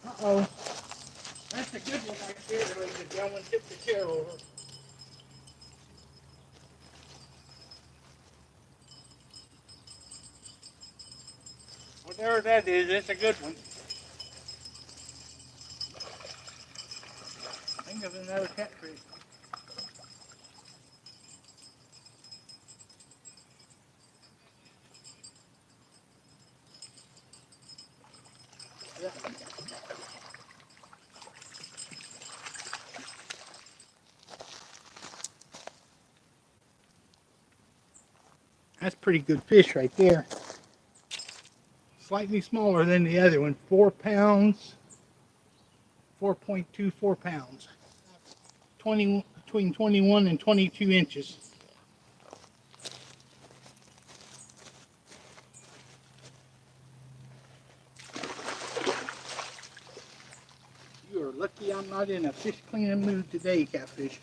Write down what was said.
Uh-oh. That's a good one right there, ladies and gentlemen. Tip the chair over. Whatever that is, it's a good one. I think of another catfish. Yeah. That's pretty good fish right there. Slightly smaller than the other one. 4 pounds, 4.24 pounds. 20, between 21 and 22 inches. You are lucky I'm not in a fish cleaning mood today, Catfish.